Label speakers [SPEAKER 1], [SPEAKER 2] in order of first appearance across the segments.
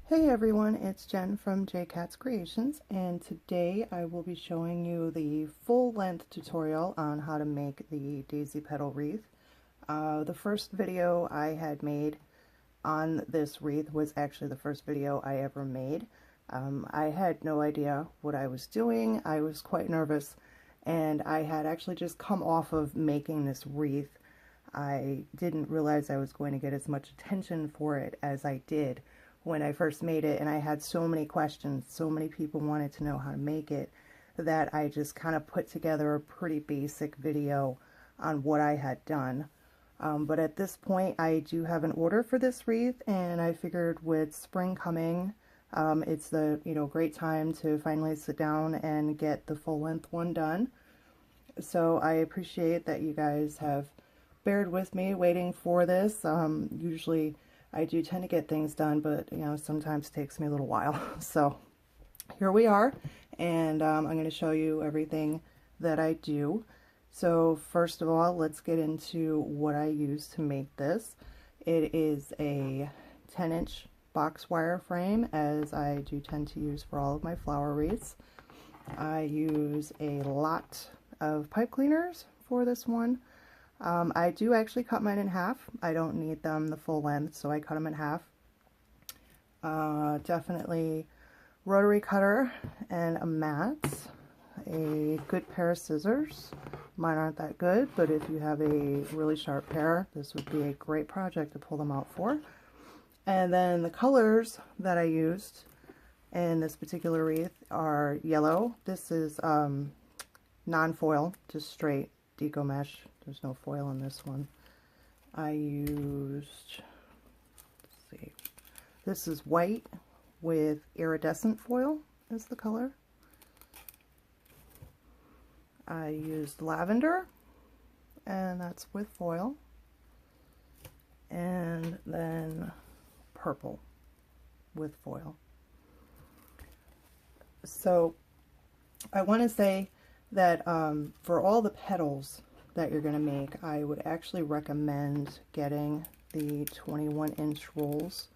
[SPEAKER 1] Hey everyone, it's Jen from JCats Creations, and today I will be showing you the full-length tutorial on how to make the daisy petal wreath. The first video I had made on this wreath was actually the first video I ever made. I had no idea what I was doing. I was quite nervous, and I had actually just come off of making this wreath. I didn't realize I was going to get as much attention for it as I did when I first made it, and I had so many questions, so many people wanted to know how to make it, that I just kind of put together a pretty basic video on what I had done. But at this point I do have an order for this wreath, and I figured with spring coming, it's the great time to finally sit down and get the full-length one done. So I appreciate that you guys have bared with me waiting for this. Usually I do tend to get things done, but sometimes it takes me a little while. So here we are, and I'm going to show you everything that I do. So first of all, let's get into what I use to make this. It is a 10-inch box wire frame, as I do tend to use for all of my flower wreaths. I use a lot of pipe cleaners for this one. I do actually cut mine in half. I don't need them the full length, so I cut them in half. Definitely rotary cutter and a mat, a good pair of scissors. Mine aren't that good, but if you have a really sharp pair, this would be a great project to pull them out for. And then the colors that I used in this particular wreath are yellow. This is non-foil, just straight Deco mesh. There's no foil in this one. I used, let's see, this is white with iridescent foil as the color. I used lavender, and that's with foil. And then purple with foil. So I want to say that for all the petals that you're going to make, I would actually recommend getting the 21-inch rolls.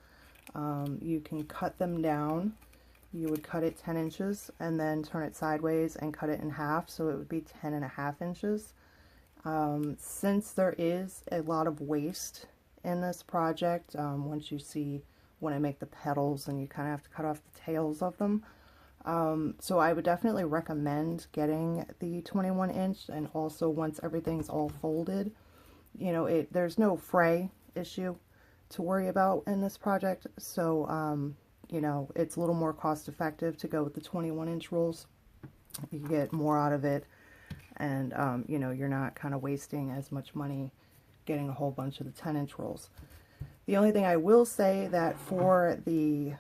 [SPEAKER 1] You can cut them down. You would cut it 10 inches and then turn it sideways and cut it in half, so it would be 10.5 inches. Since there is a lot of waste in this project, once you see when I make the petals, and you kind of have to cut off the tails of them, so I would definitely recommend getting the 21-inch, and also once everything's all folded, there's no fray issue to worry about in this project, so it's a little more cost effective to go with the 21-inch rolls. You get more out of it, and you're not kind of wasting as much money getting a whole bunch of the 10-inch rolls. The only thing I will say that for the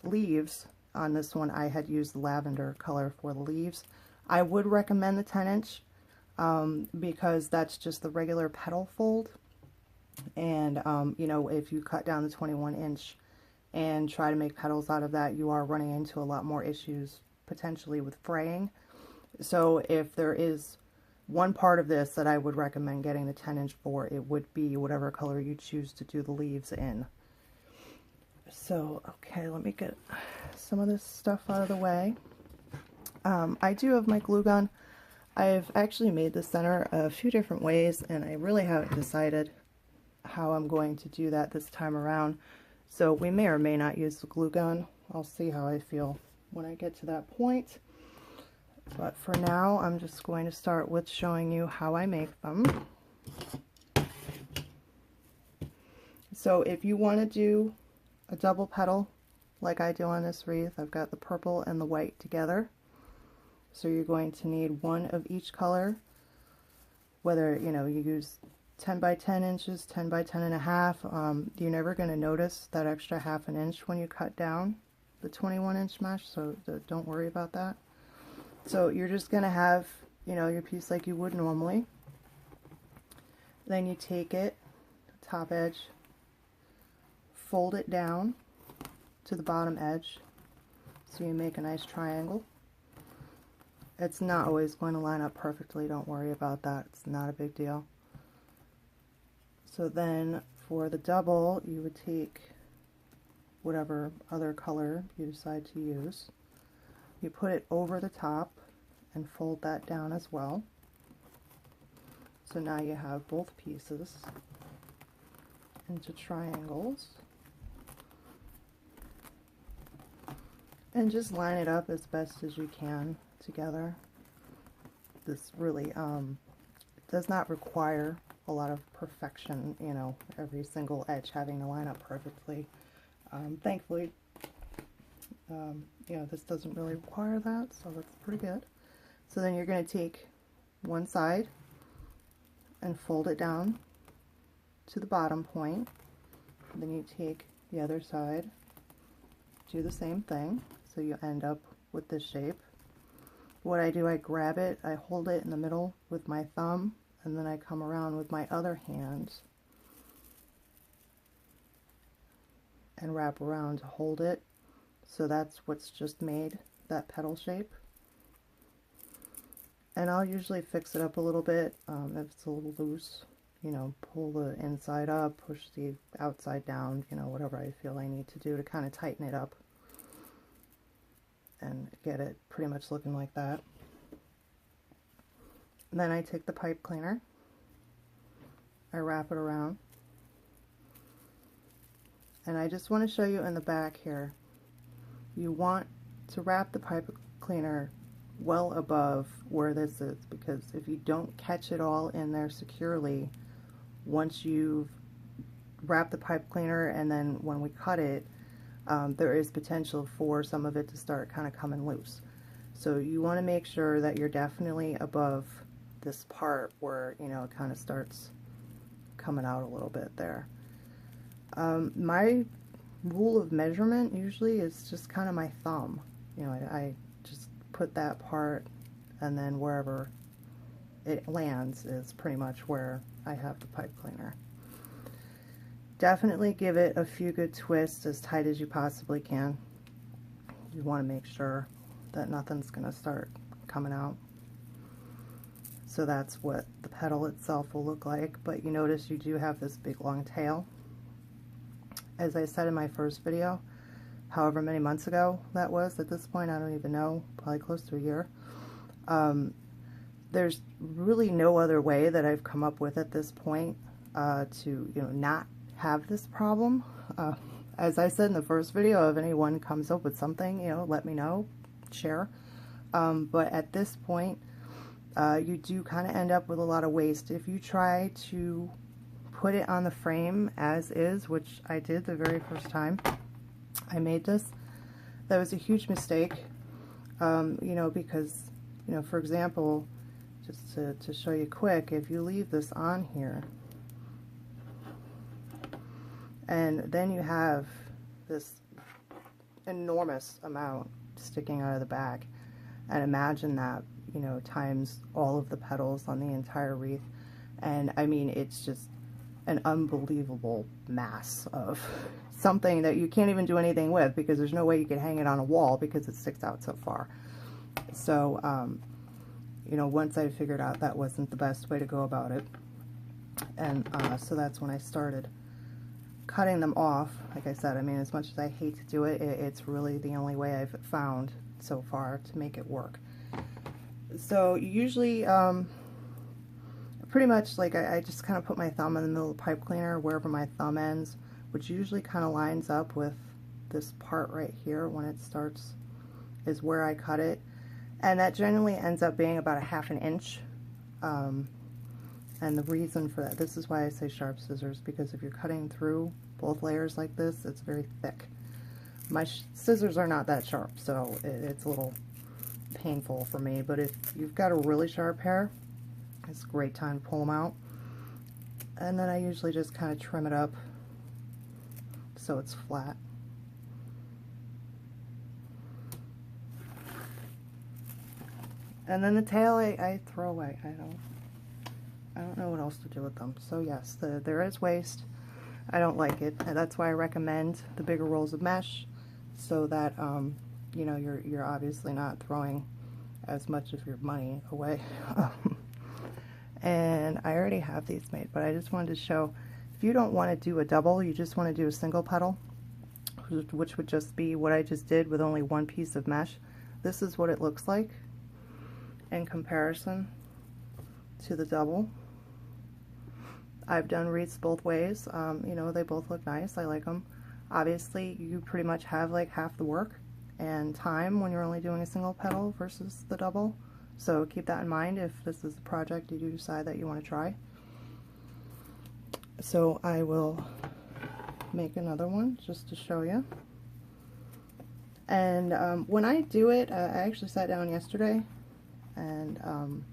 [SPEAKER 1] leaves on this one, I had used the lavender color for the leaves. I would recommend the 10-inch because that's just the regular petal fold, and if you cut down the 21-inch and try to make petals out of that, you are running into a lot more issues potentially with fraying. So if there is one part of this that I would recommend getting the 10-inch for, it would be whatever color you choose to do the leaves in. So, okay, let me get some of this stuff out of the way. I do have my glue gun. I've actually made the center a few different ways, and I really haven't decided how I'm going to do that this time around. So we may or may not use the glue gun. I'll see how I feel when I get to that point. But for now, I'm just going to start with showing you how I make them. So if you want to do a double petal like I do on this wreath, I've got the purple and the white together. So you're going to need one of each color, whether you use 10 by 10 inches, 10 by 10.5. You're never going to notice that extra ½ an inch when you cut down the 21-inch mesh, so don't worry about that. So you're just going to have your piece like you would normally. Then you take it, top edge, fold it down to the bottom edge, so you make a nice triangle. It's not always going to line up perfectly, don't worry about that, it's not a big deal. So then for the double, you would take whatever other color you decide to use. You put it over the top and fold that down as well. So now you have both pieces into triangles. And just line it up as best as you can together. This really does not require a lot of perfection, you know, every single edge having to line up perfectly. Thankfully, you know, this doesn't really require that, so that's pretty good. So then you're going to take one side and fold it down to the bottom point. Then you take the other side, do the same thing, so you end up with this shape. What I do, I grab it, I hold it in the middle with my thumb, and then I come around with my other hand and wrap around to hold it. So that's what's just made that petal shape. And I'll usually fix it up a little bit if it's a little loose. You know, pull the inside up, push the outside down, you know, whatever I feel I need to do to kind of tighten it up and get it pretty much looking like that. And then I take the pipe cleaner, I wrap it around, and I just want to show you in the back here, you want to wrap the pipe cleaner well above where this is, because if you don't catch it all in there securely, once you've wrapped the pipe cleaner and then when we cut it, there is potential for some of it to start kind of coming loose. So you want to make sure that you're definitely above this part where, you know, it kind of starts coming out a little bit there. My rule of measurement usually is just kind of my thumb. You know, I just put that part, and then wherever it lands is pretty much where I have the pipe cleaner. Definitely give it a few good twists, as tight as you possibly can. You want to make sure that nothing's going to start coming out. So that's what the petal itself will look like, but you notice you do have this big long tail. As I said in my first video, however many months ago that was, at this point I don't even know, probably close to a year. There's really no other way that I've come up with at this point to, you know, not have this problem. As I said in the first video, if anyone comes up with something, you know, let me know, share. But at this point, you do kind of end up with a lot of waste. If you try to put it on the frame as is, which I did the very first time I made this, that was a huge mistake. You know, because, you know, for example, just to show you quick, if you leave this on here, and then you have this enormous amount sticking out of the back, and imagine that, you know, times all of the petals on the entire wreath, and I mean, it's just an unbelievable mass of something that you can't even do anything with, because there's no way you could hang it on a wall because it sticks out so far. So, you know, once I figured out that wasn't the best way to go about it, and so that's when I started cutting them off. Like I said, I mean, as much as I hate to do it, it's really the only way I've found so far to make it work. So usually, pretty much, like, I just kind of put my thumb in the middle of the pipe cleaner, wherever my thumb ends, which usually kind of lines up with this part right here when it starts, is where I cut it. And that generally ends up being about a ½ inch. And the reason for that, this is why I say sharp scissors, because if you're cutting through both layers like this, it's very thick. My scissors are not that sharp, so it's a little painful for me, but if you've got a really sharp hair, it's a great time to pull them out. And then I usually just kind of trim it up so it's flat. And then the tail I throw away. I don't know what else to do with them. So yes, there is waste. I don't like it, and that's why I recommend the bigger rolls of mesh, so that you know, you're obviously not throwing as much of your money away. And I already have these made, but I just wanted to show, if you don't want to do a double, you just want to do a single petal, which would just be what I just did with only one piece of mesh. This is what it looks like in comparison to the double. I've done wreaths both ways. You know, they both look nice. I like them. Obviously, you pretty much have like half the work and time when you're only doing a single petal versus the double. So keep that in mind if this is a project you do decide that you want to try. So I will make another one just to show you. And when I do it, I actually sat down yesterday and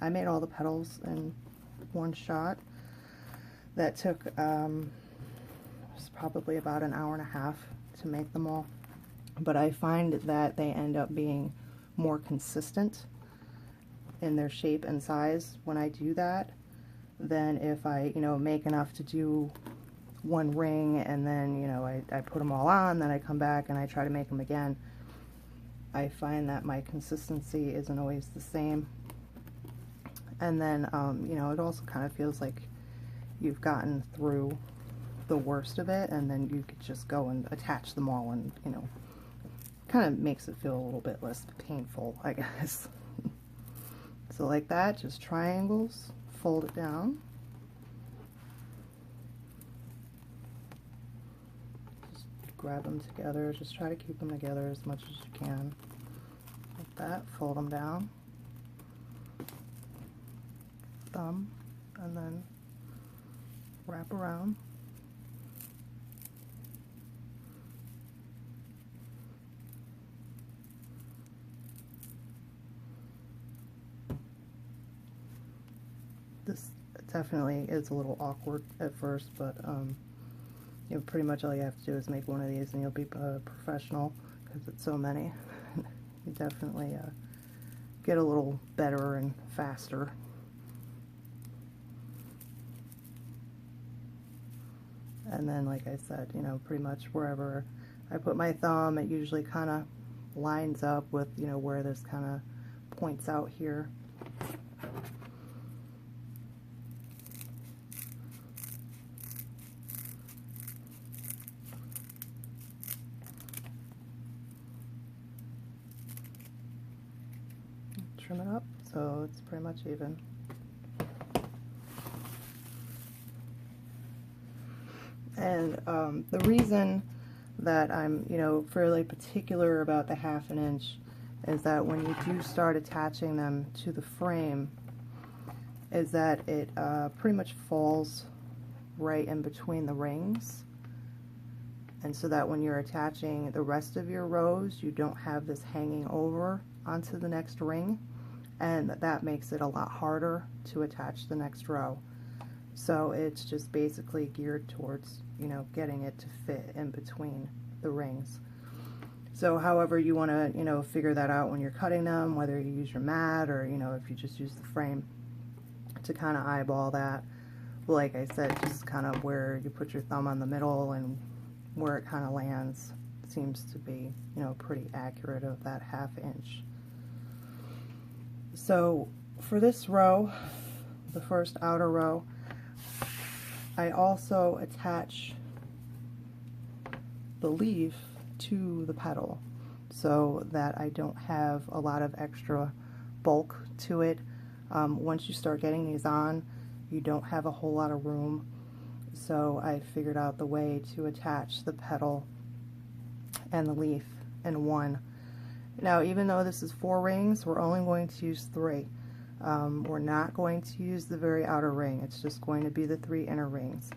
[SPEAKER 1] I made all the petals in one shot. That took was probably about an hour and a half to make them all. But I find that they end up being more consistent in their shape and size when I do that than if I, you know, make enough to do one ring and then, you know, I put them all on, then I come back and I try to make them again. I find that my consistency isn't always the same. And then, you know, it also kind of feels like you've gotten through the worst of it, and then you could just go and attach them all, and, you know, kind of makes it feel a little bit less painful, I guess. So like that, just triangles, fold it down. Just grab them together, just try to keep them together as much as you can. Like that, fold them down. Thumb, and then wrap around. This definitely is a little awkward at first, but you know, pretty much all you have to do is make one of these and you'll be a professional, because it's so many. You definitely get a little better and faster. And then, like I said, you know, pretty much wherever I put my thumb, it usually kind of lines up with, you know, where this kind of points out here. Trim it up so it's pretty much even. And the reason that I'm, you know, fairly particular about the 1/2 inch is that when you do start attaching them to the frame, is that it pretty much falls right in between the rings. And so that when you're attaching the rest of your rows, you don't have this hanging over onto the next ring, and that makes it a lot harder to attach the next row. So it's just basically geared towards, you know, getting it to fit in between the rings. So however you want to, you know, figure that out when you're cutting them, whether you use your mat or, you know, if you just use the frame to kind of eyeball that. Like I said, just kind of where you put your thumb on the middle and where it kind of lands seems to be, you know, pretty accurate of that 1/2 inch. So for this row, the first outer row, I also attach the leaf to the petal so that I don't have a lot of extra bulk to it. Once you start getting these on, you don't have a whole lot of room. So I figured out the way to attach the petal and the leaf in one. Now, even though this is 4 rings, we're only going to use 3. We're not going to use the very outer ring. It's just going to be the 3 inner rings.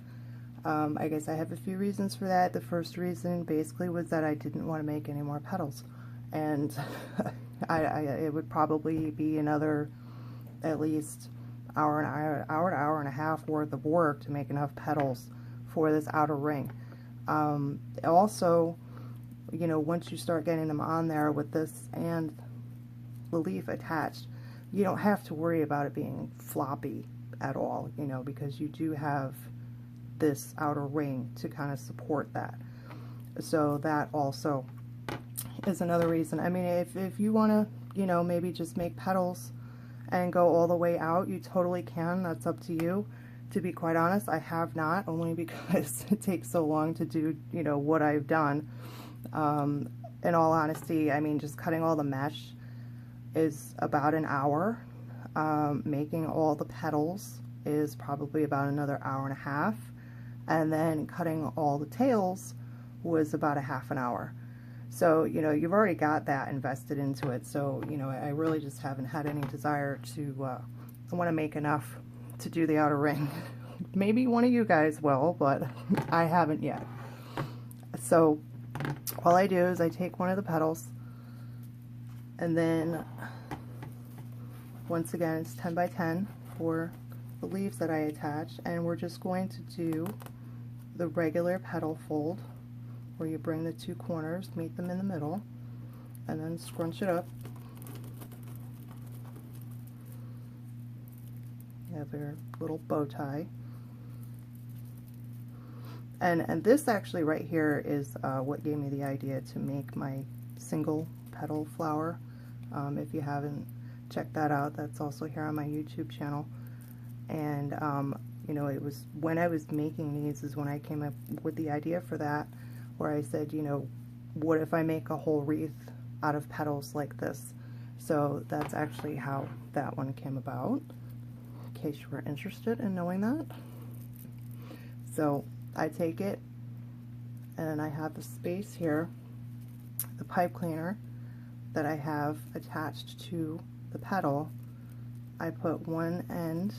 [SPEAKER 1] I guess I have a few reasons for that. The first reason basically was that I didn't want to make any more petals, and it would probably be another at least hour to hour and a half worth of work to make enough petals for this outer ring. Also, you know, once you start getting them on there with this and the leaf attached, you don't have to worry about it being floppy at all, you know, because you do have this outer ring to kind of support that. So that also is another reason. I mean, if you want to, you know, maybe just make petals and go all the way out, you totally can. That's up to you. To be quite honest, I have not, only because it takes so long to do, you know, what I've done. In all honesty, I mean, just cutting all the mesh is about an hour. Making all the petals is probably about another hour and a half. And then cutting all the tails was about a half an hour. So, you know, you've already got that invested into it. So, you know, I really just haven't had any desire to, I want to make enough to do the outer ring. Maybe one of you guys will, but I haven't yet. So, all I do is I take one of the petals, and then, once again, it's 10 by 10 for the leaves that I attach, and we're just going to do the regular petal fold, where you bring the two corners, meet them in the middle, and then scrunch it up. You have your little bow tie. And this actually right here is what gave me the idea to make my single petal flower. If you haven't checked that out, that's also here on my YouTube channel. And you know, it was when I was making these is when I came up with the idea for that, where I said, you know, what if I make a whole wreath out of petals like this? So that's actually how that one came about, in case you were interested in knowing that. So I take it, and I have the space here, the pipe cleaner that I have attached to the petal. I put one end,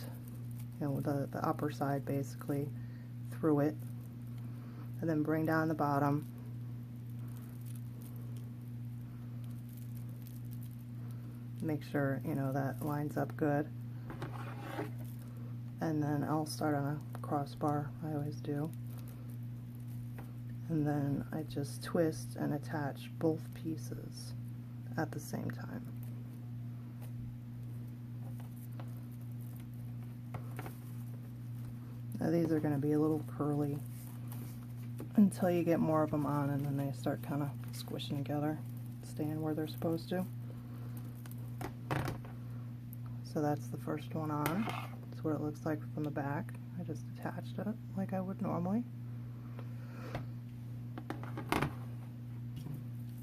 [SPEAKER 1] you know, the upper side basically, through it, and then bring down the bottom. Make sure, you know, that lines up good. And then I'll start on a crossbar, I always do. And then I just twist and attach both pieces at the same time. Now these are going to be a little curly until you get more of them on, and then they start kind of squishing together, staying where they're supposed to. So that's the first one on. That's what it looks like from the back. I just attached it like I would normally.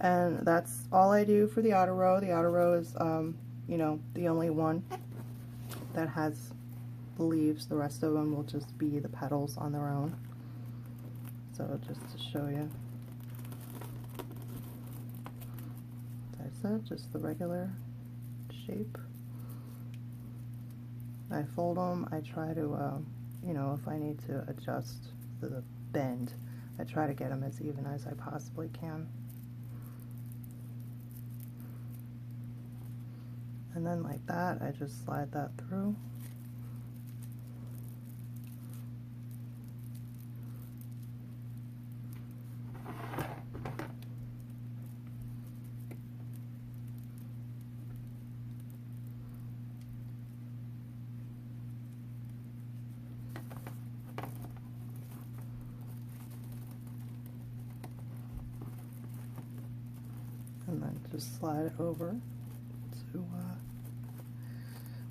[SPEAKER 1] And that's all I do for the outer row. The outer row is, you know, the only one that has the leaves. The rest of them will just be the petals on their own. So just to show you, as I said, just the regular shape. I fold them. I try to, you know, if I need to adjust the bend, I try to get them as even as I possibly can. And then like that, I just slide that through. And then just slide it over to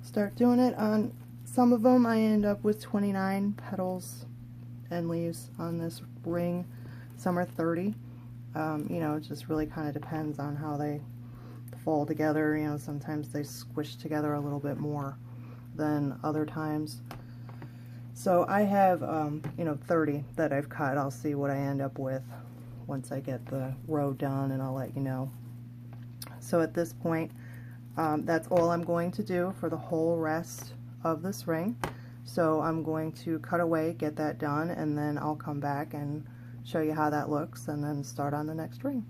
[SPEAKER 1] start doing it. On some of them I end up with 29 petals and leaves on this ring. Some are 30. You know, it just really kind of depends on how they fall together. You know, sometimes they squish together a little bit more than other times. So I have, you know, 30 that I've cut. I'll see what I end up with once I get the row done, and I'll let you know. So at this point, that's all I'm going to do for the whole rest of this ring. So I'm going to cut away, get that done, and then I'll come back and show you how that looks, and then start on the next ring.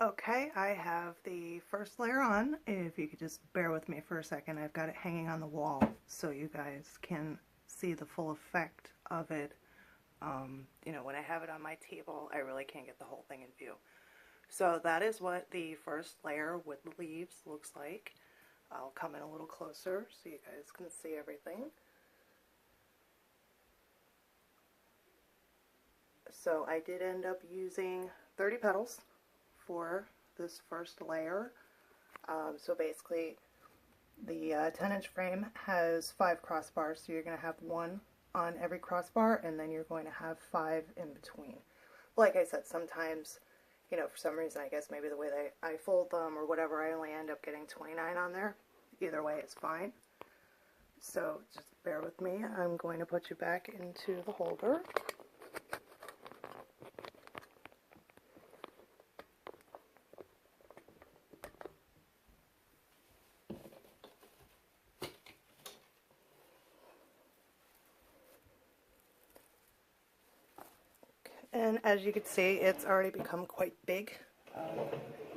[SPEAKER 1] Okay, I have the first layer on. If you could just bear with me for a second, I've got it hanging on the wall so you guys can see the full effect of it. You know, when I have it on my table, I really can't get the whole thing in view. So that is what the first layer with the leaves looks like. I'll come in a little closer so you guys can see everything. So I did end up using 30 petals for this first layer. So basically The 10-inch frame has 5 crossbars, so you're going to have 1 on every crossbar, and then you're going to have 5 in between. Like I said, sometimes, you know, for some reason, I guess maybe the way I fold them or whatever, I only end up getting 29 on there. Either way, it's fine. So just bear with me. I'm going to put you back into the holder. And as you can see, it's already become quite big,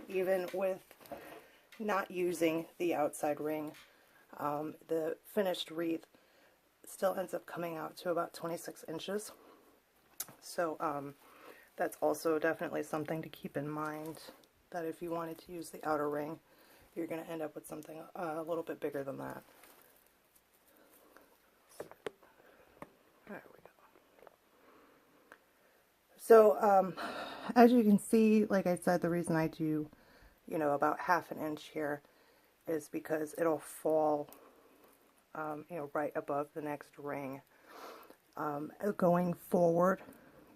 [SPEAKER 1] even with not using the outside ring. The finished wreath still ends up coming out to about 26 inches. So that's also definitely something to keep in mind, that if you wanted to use the outer ring, you're going to end up with something a little bit bigger than that. There we go. So as you can see, like I said, the reason I do, you know, about 1/2 inch here is because it'll fall, you know, right above the next ring. Going forward,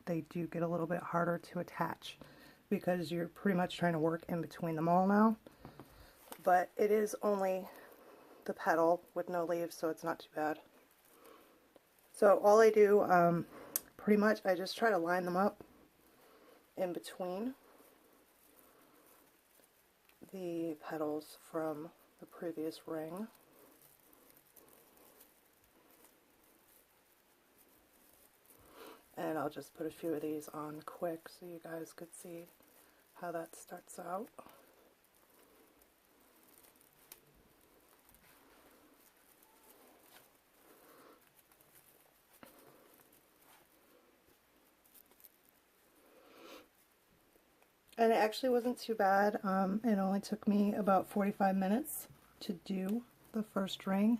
[SPEAKER 1] they do get a little bit harder to attach because you're pretty much trying to work in between them all now. But it is only the petal with no leaves, so it's not too bad. So all I do, pretty much, I just try to line them up in between the petals from the previous ring. And I'll just put a few of these on quick so you guys could see how that starts out. And it actually wasn't too bad. It only took me about 45 minutes to do the first ring.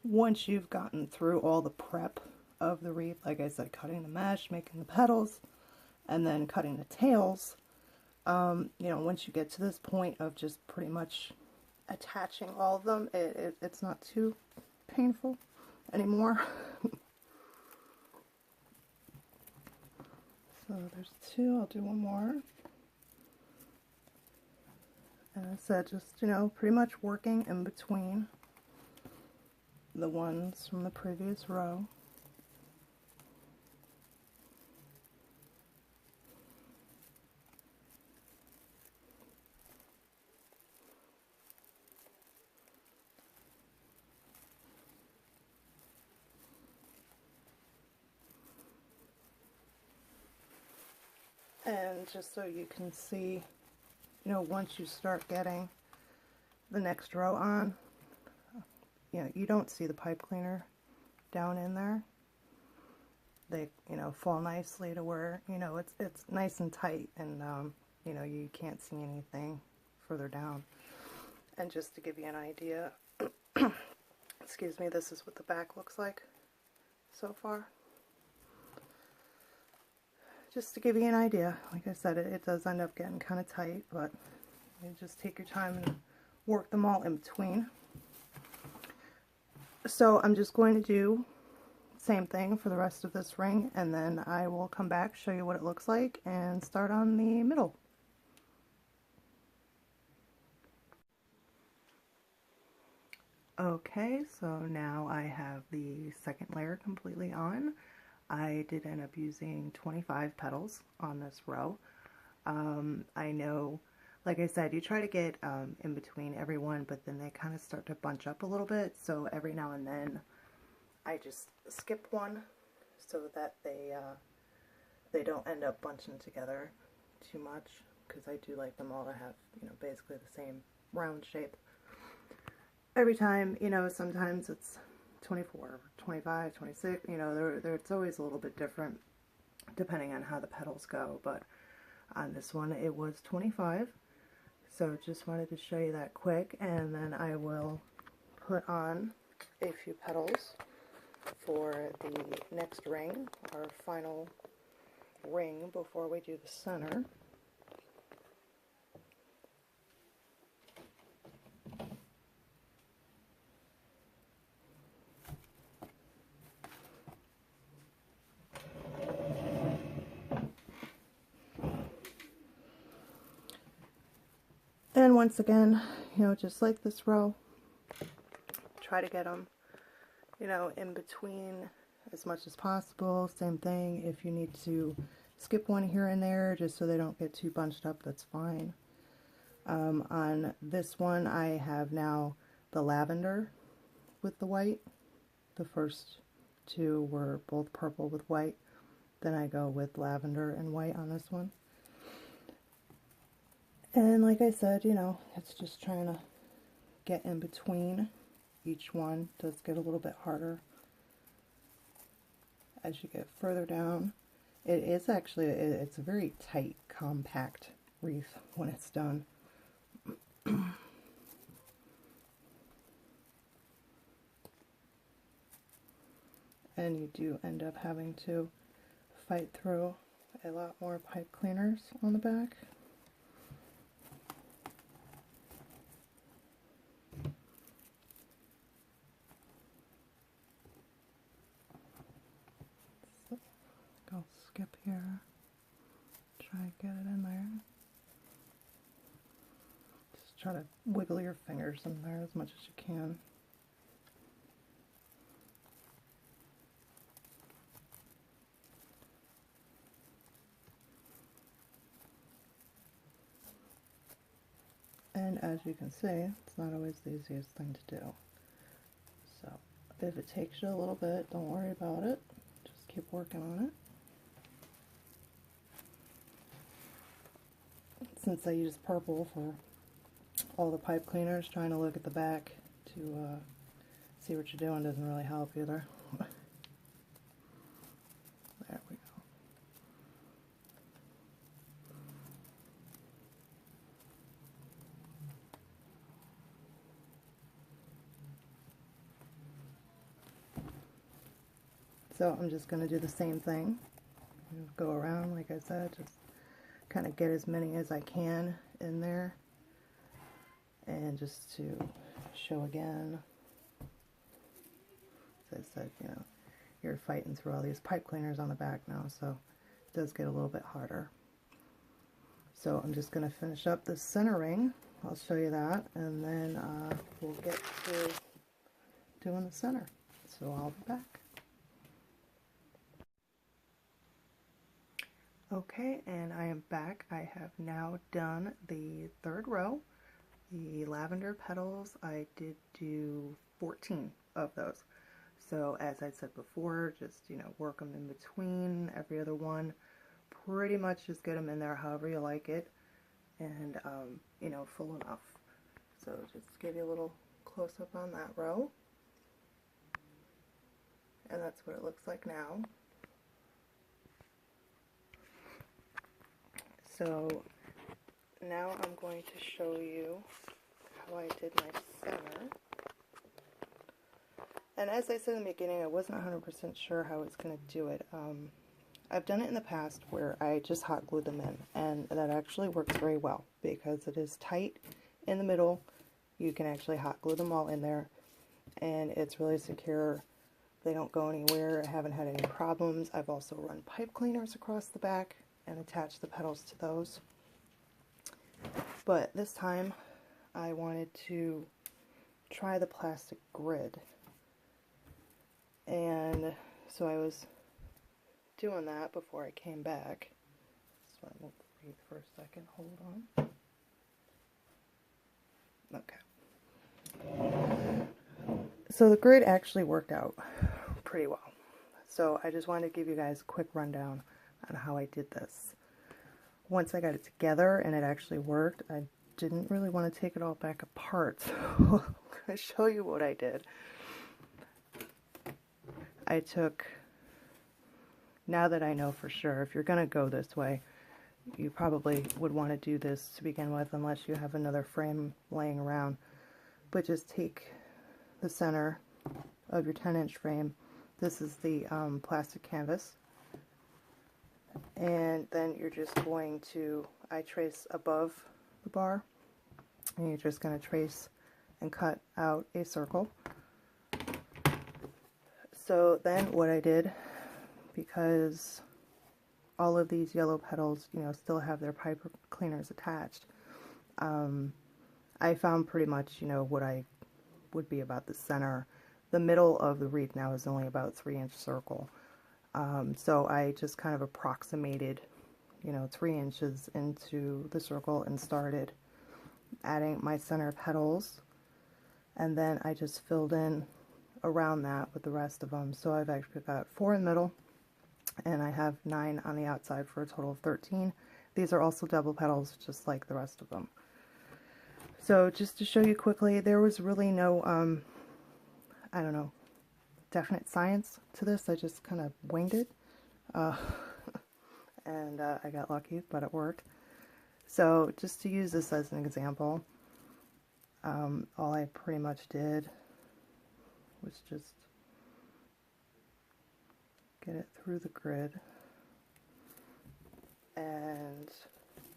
[SPEAKER 1] Once you've gotten through all the prep of the wreath, like I said, cutting the mesh, making the petals, and then cutting the tails, you know, once you get to this point of just pretty much attaching all of them, it's not too painful anymore. So there's 2, I'll do 1 more. And I said, just, you know, pretty much working in between the ones from the previous row. And just so you can see, you know, once you start getting the next row on, you know, you don't see the pipe cleaner down in there. They, you know, fall nicely to where, you know, it's nice and tight, and you know, you can't see anything further down. And just to give you an idea, excuse me, this is what the back looks like so far. Just to give you an idea, like I said, it does end up getting kind of tight, but you just take your time and work them all in between. So I'm just going to do the same thing for the rest of this ring, and then I will come back, show you what it looks like, and start on the middle. Okay, so now I have the second layer completely on. I did end up using 25 petals on this row. I know, like I said, you try to get in between every one, but then they kind of start to bunch up a little bit, so every now and then I just skip one so that they don't end up bunching together too much, because I do like them all to have, you know, basically the same round shape. Every time, you know, sometimes it's 24, 25, 26, you know, it's always a little bit different depending on how the petals go, but on this one it was 25, so just wanted to show you that quick, and then I will put on a few petals for the next ring, our final ring before we do the center. once again, you know, just like this row, try to get them, you know, in between as much as possible. Same thing, if you need to skip one here and there just so they don't get too bunched up, that's fine. On this one I have now the lavender with the white. The first two were both purple with white. Then I go with lavender and white on this one. And like I said, you know, it's just trying to get in between. Each one does get a little bit harder as you get further down. It is actually, it's a very tight, compact wreath when it's done. And you do end up having to fight through a lot more pipe cleaners on the back. So I'll skip here, try and get it in there. Just try to wiggle your fingers in there as much as you can. And as you can see, it's not always the easiest thing to do. So if it takes you a little bit, don't worry about it. Just keep working on it. Since I use purple for all the pipe cleaners, trying to look at the back to see what you're doing doesn't really help either. There we go. So I'm just going to do the same thing. Go around, like I said, just kind of get as many as I can in there. And just to show again, as I said, you know, you're fighting through all these pipe cleaners on the back now, so it does get a little bit harder. So I'm just going to finish up the centering. I'll show you that, and then we'll get to doing the center. So I'll be back. Okay, and I am back. I have now done the third row. The lavender petals, I did do 14 of those. So as I said before, just, you know, work them in between every other one. Pretty much just get them in there however you like it, and, you know, full enough. So just give you a little close-up on that row. And that's what it looks like now. So now I'm going to show you how I did my center. And as I said in the beginning, I wasn't 100% sure how I was going to do it. I've done it in the past where I just hot glued them in, and that actually works very well because it is tight in the middle. You can actually hot glue them all in there, and it's really secure. They don't go anywhere. I haven't had any problems. I've also run pipe cleaners across the back and attach the petals to those. But this time I wanted to try the plastic grid, and so I was doing that before I came back. So I won't breathe for a second. Hold on. Okay. So the grid actually worked out pretty well. So I just wanted to give you guys a quick rundown on how I did this. Once I got it together and it actually worked, I didn't really want to take it all back apart. So I'm going to show you what I did. I took, now that I know for sure, if you're going to go this way, you probably would want to do this to begin with unless you have another frame laying around. But just take the center of your 10-inch frame. This is the plastic canvas. And then you're just going to, I trace above the bar, and you're just going to trace and cut out a circle. So then what I did, because all of these yellow petals, you know, still have their pipe cleaners attached, I found pretty much, you know, what I would be about the center. The middle of the wreath now is only about 3-inch circle. So I just kind of approximated, you know, 3 inches into the circle and started adding my center petals. And then I just filled in around that with the rest of them. So I've actually got 4 in the middle, and I have 9 on the outside for a total of 13. These are also double petals, just like the rest of them. So just to show you quickly, there was really no, I don't know, definite science to this. I just kind of winged it. And I got lucky, but it worked. So just to use this as an example, all I pretty much did was just get it through the grid, and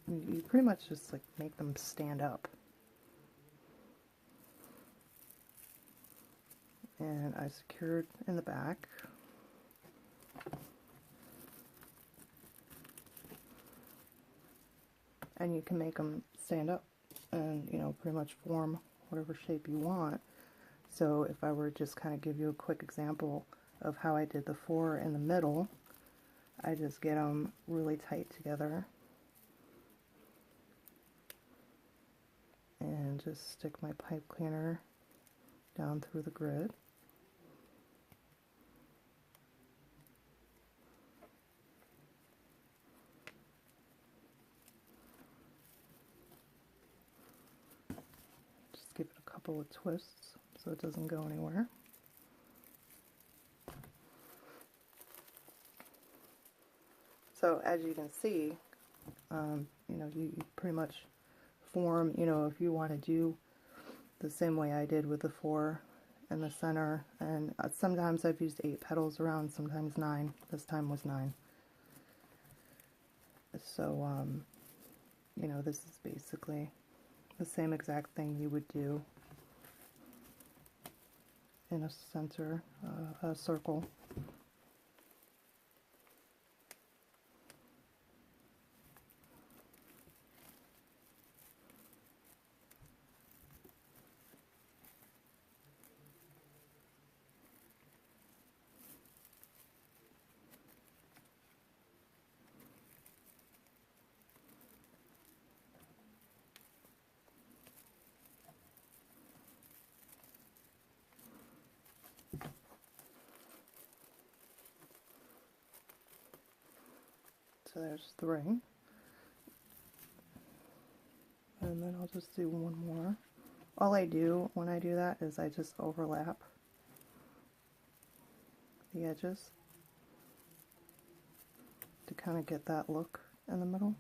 [SPEAKER 1] you pretty much just like make them stand up. And I secured in the back. And you can make them stand up and, you know, pretty much form whatever shape you want. So if I were to just kind of give you a quick example of how I did the 4 in the middle, I just get them really tight together and just stick my pipe cleaner down through the grid. Just give it a couple of twists so it doesn't go anywhere. So as you can see, you know, you pretty much form, you know, if you want to do the same way I did with the 4 in the center, and sometimes I've used 8 petals around, sometimes 9. This time was 9. So, you know, this is basically the same exact thing you would do in a center, a circle. So there's 3. And then I'll just do one more. All I do when I do that is I just overlap the edges to kind of get that look in the middle.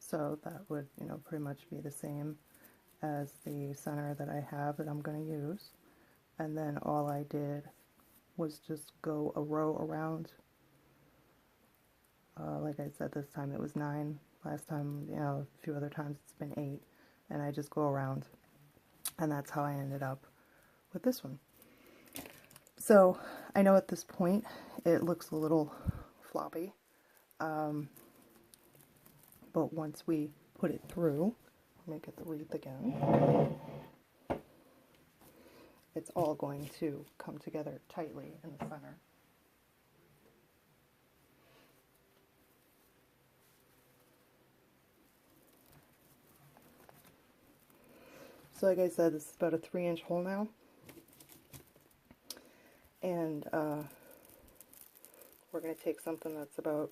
[SPEAKER 1] So that would, you know, pretty much be the same as the center that I have that I'm going to use. And then all I did was just go a row around. Like I said, this time it was 9. Last time, you know, a few other times it's been 8. And I just go around. And that's how I ended up with this one. So I know at this point it looks a little floppy. But once we put it through, let me get the wreath again, it's all going to come together tightly in the center. So like I said, this is about a 3-inch hole now. And we're going to take something that's about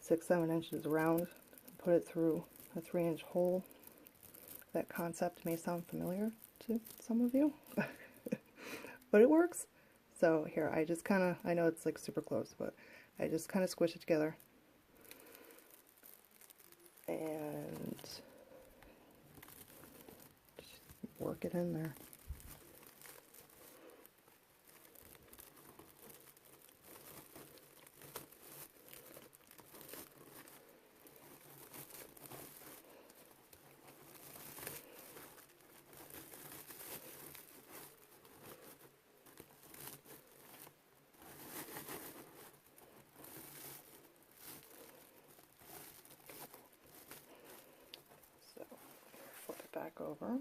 [SPEAKER 1] 6-7 inches round, put it through a 3-inch hole. that concept may sound familiar to some of you, but it works. So here, I just kind of, I know it's like super close, but I just kind of squish it together. And just work it in there. Flip it back over.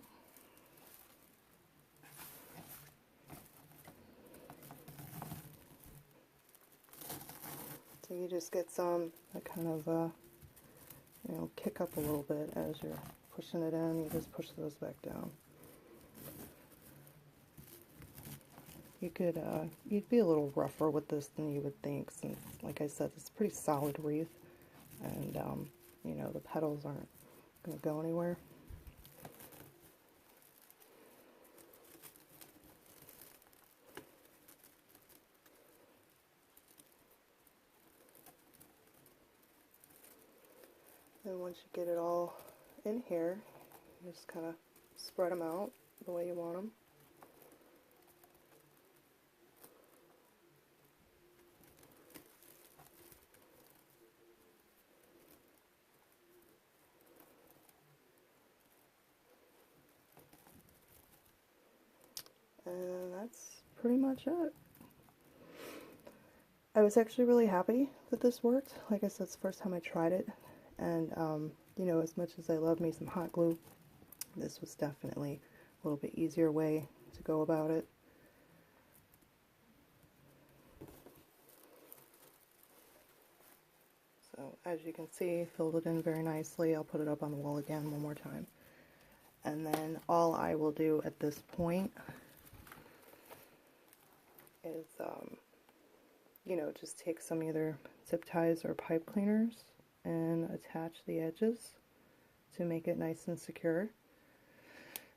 [SPEAKER 1] So you just get some that kind of, you know, kick up a little bit as you're pushing it in. You just push those back down. You could, you'd be a little rougher with this than you would think, since, like I said, it's a pretty solid wreath, and, you know, the petals aren't going to go anywhere. And once you get it all in here, you just kind of spread them out the way you want them. And that's pretty much it. I was actually really happy that this worked. Like I said, it's the first time I tried it. And, you know, as much as I love me some hot glue, this was definitely a little bit easier way to go about it. So, as you can see, filled it in very nicely. I'll put it up on the wall again one more time. And then all I will do at this point is, you know, just take some either zip ties or pipe cleaners and attach the edges to make it nice and secure.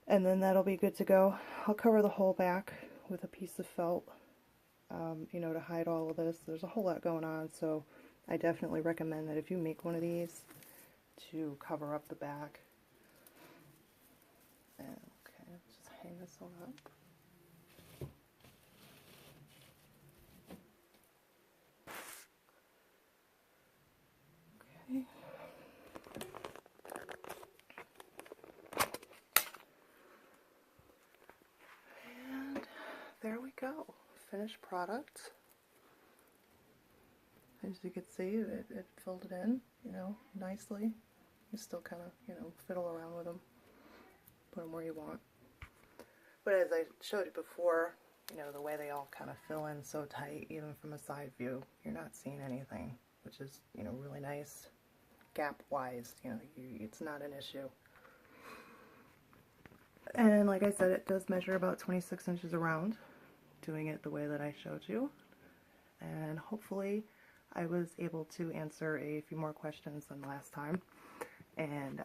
[SPEAKER 1] And then that'll be good to go. I'll cover the whole back with a piece of felt, you know, to hide all of this. There's a whole lot going on, so I definitely recommend that if you make one of these, to cover up the back. And, okay, let's just hang this one up. Okay. And there we go. Finished product. As you can see, it filled it in, you know, nicely. You still kind of, you know, fiddle around with them. Put them where you want. But as I showed you before, you know, the way they all kind of fill in so tight, even from a side view, you're not seeing anything, which is, you know, really nice. Gap-wise, you know, it's not an issue. And like I said, it does measure about 26 inches around, doing it the way that I showed you. And hopefully I was able to answer a few more questions than last time. And,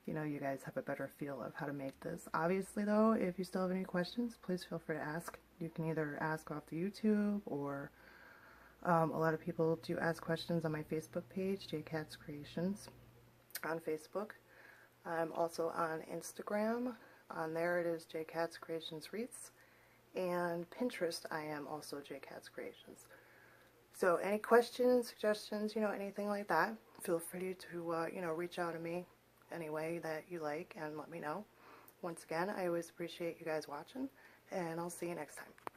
[SPEAKER 1] you know, you guys have a better feel of how to make this. Obviously, though, if you still have any questions, please feel free to ask. You can either ask off the YouTube, or a lot of people do ask questions on my Facebook page, JCats Creations, on Facebook. I'm also on Instagram. On there it is JCats Creations Wreaths. And Pinterest, I am also JCats Creations. So any questions, suggestions, you know, anything like that, feel free to, you know, reach out to me any way that you like and let me know. Once again, I always appreciate you guys watching, and I'll see you next time.